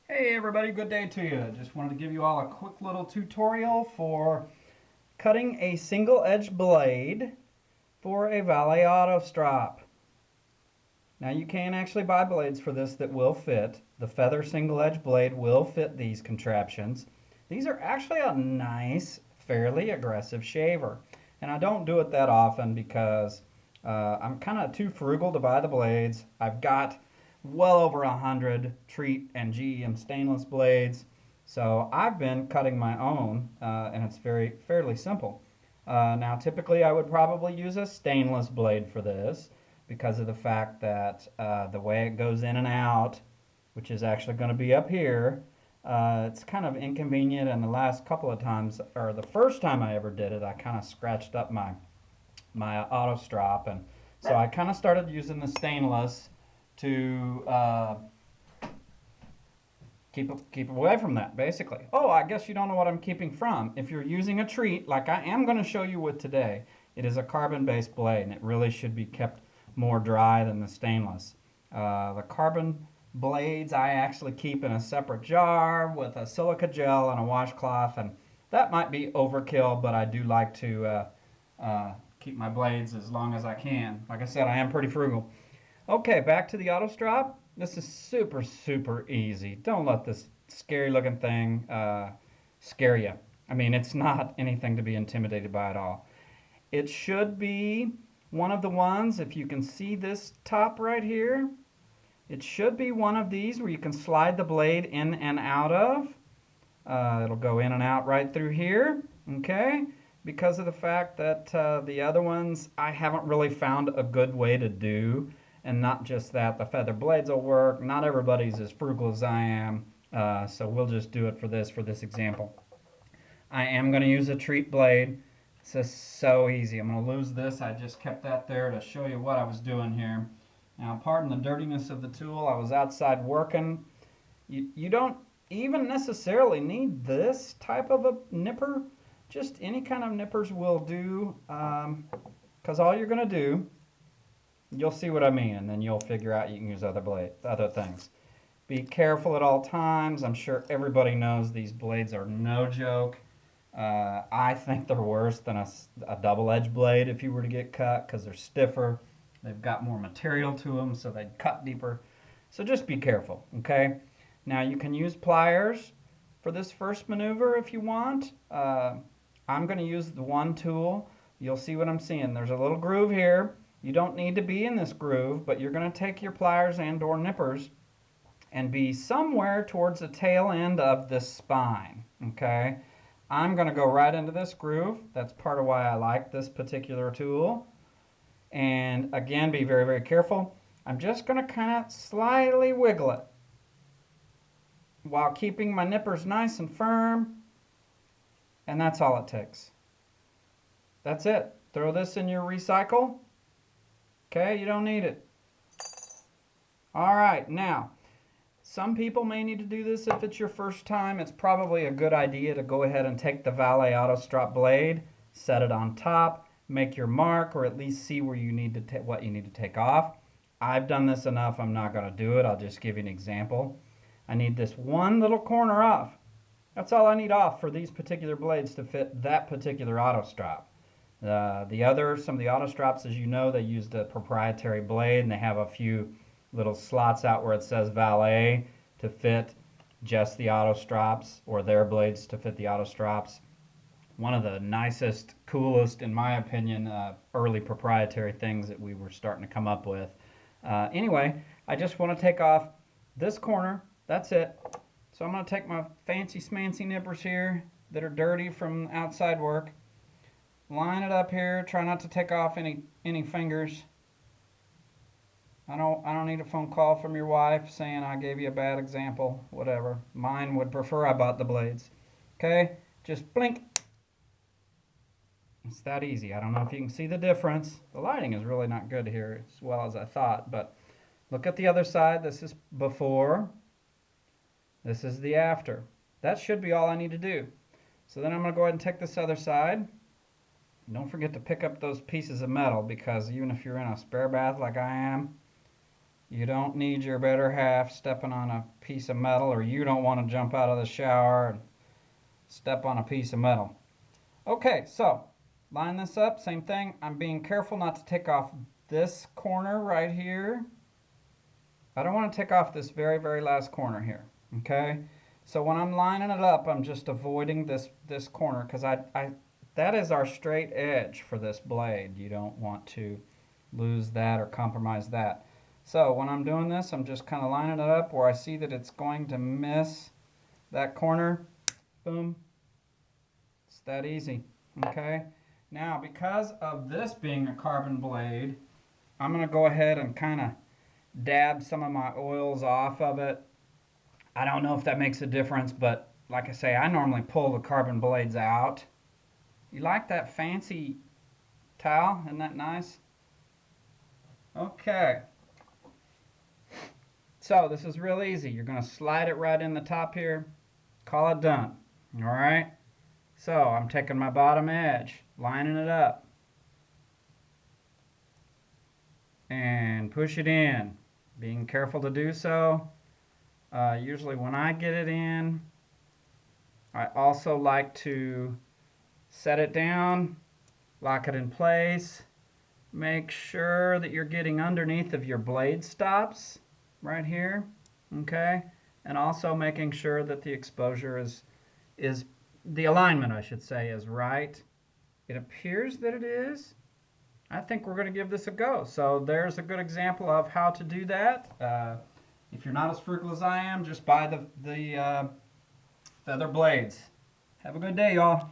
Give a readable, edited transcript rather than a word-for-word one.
Hey everybody, good day to you. Just wanted to give you all a quick little tutorial for cutting a single edge blade for a Valet Auto Strop. Now you can actually buy blades for this that will fit. The feather single edge blade will fit these contraptions. These are actually a nice, fairly aggressive shaver. And I don't do it that often because I'm kind of too frugal to buy the blades. I've got well over 100 Treat and GEM stainless blades. So I've been cutting my own, and it's fairly simple. Now, typically, I would probably use a stainless blade for this because of the fact that the way it goes in and out, which is actually going to be up here, it's kind of inconvenient. And the last couple of times, or the first time I ever did it, I kind of scratched up my auto strop, and so I kind of started using the stainless to keep away from that, basically. Oh, I guess you don't know what I'm keeping from. If you're using a treat, like I am going to show you with today, it is a carbon-based blade, and it really should be kept more dry than the stainless. The carbon blades I actually keep in a separate jar with a silica gel and a washcloth, and that might be overkill, but I do like to keep my blades as long as I can. Like I said, I am pretty frugal. Okay, back to the auto strop. This is super easy. Don't let this scary looking thing scare you. I mean, it's not anything to be intimidated by at all. It should be one of the ones, if you can see this top right here, it should be one of these where you can slide the blade in and out of. It'll go in and out right through here, okay? Because of the fact that the other ones I haven't really found a good way to do. And not just that, the feather blades will work. Not everybody's as frugal as I am, so we'll just do it for this example. I am going to use a treat blade. It's just so easy. I'm going to lose this. I just kept that there to show you what I was doing here. Now, pardon the dirtiness of the tool. I was outside working. You don't even necessarily need this type of a nipper. Just any kind of nippers will do, because all you're going to do, you'll see what I mean, and then you'll figure out you can use other things. Be careful at all times. I'm sure everybody knows these blades are no joke. I think they're worse than a double-edged blade if you were to get cut because they're stiffer. They've got more material to them, so they cut deeper. So just be careful, okay? Now you can use pliers for this first maneuver if you want. I'm going to use the one tool. You'll see what I'm seeing. There's a little groove here. You don't need to be in this groove, but you're going to take your pliers and or nippers and be somewhere towards the tail end of this spine, okay? I'm going to go right into this groove. That's part of why I like this particular tool. And again, be very careful. I'm just going to kind of slightly wiggle it while keeping my nippers nice and firm, and that's all it takes. That's it. Throw this in your recycle. Okay, you don't need it. All right, now, some people may need to do this if it's your first time. It's probably a good idea to go ahead and take the Valet Auto Strop blade, set it on top, make your mark, or at least see where you need to what you need to take off. I've done this enough, I'm not going to do it. I'll just give you an example. I need this one little corner off. That's all I need off for these particular blades to fit that particular auto strop. Some of the auto strops, as you know, they used a proprietary blade, and they have a few little slots out where it says Valet to fit just the auto strops, or their blades to fit the auto strops. One of the nicest, coolest, in my opinion, early proprietary things that we were starting to come up with. Anyway, I just want to take off this corner. That's it. So I'm going to take my fancy smancy nippers here that are dirty from outside work. Line it up here. Try not to take off any fingers. I don't need a phone call from your wife saying I gave you a bad example. Whatever. Mine would prefer I bought the blades. Okay? Just blink. It's that easy. I don't know if you can see the difference. The lighting is really not good here as well as I thought, but look at the other side. This is before. This is the after. That should be all I need to do. So then I'm going to go ahead and take this other side. Don't forget to pick up those pieces of metal, because even if you're in a spare bath like I am, You don't need your better half stepping on a piece of metal, or you don't want to jump out of the shower and step on a piece of metal. Okay, so line this up, same thing. I'm being careful not to take off this corner right here. I don't want to take off this very, very last corner here, okay? So when I'm lining it up, I'm just avoiding this corner because that is our straight edge for this blade. You don't want to lose that or compromise that. So when I'm doing this, I'm just kind of lining it up where I see that it's going to miss that corner. Boom. It's that easy, okay? Now, because of this being a carbon blade, I'm going to go ahead and kind of dab some of my oils off of it. I don't know if that makes a difference, but like I say, I normally pull the carbon blades out. You like that fancy towel? Isn't that nice? Okay. So this is real easy. You're going to slide it right in the top here. Call it done. All right. So I'm taking my bottom edge, lining it up, and push it in. Being careful to do so. Usually when I get it in, I also like to set it down, lock it in place. Make sure that you're getting underneath of your blade stops right here, okay? And also making sure that the exposure is the alignment, I should say, is right. It appears that it is. I think we're going to give this a go. So there's a good example of how to do that. If you're not as frugal as I am, just buy the feather blades. Have a good day, y'all.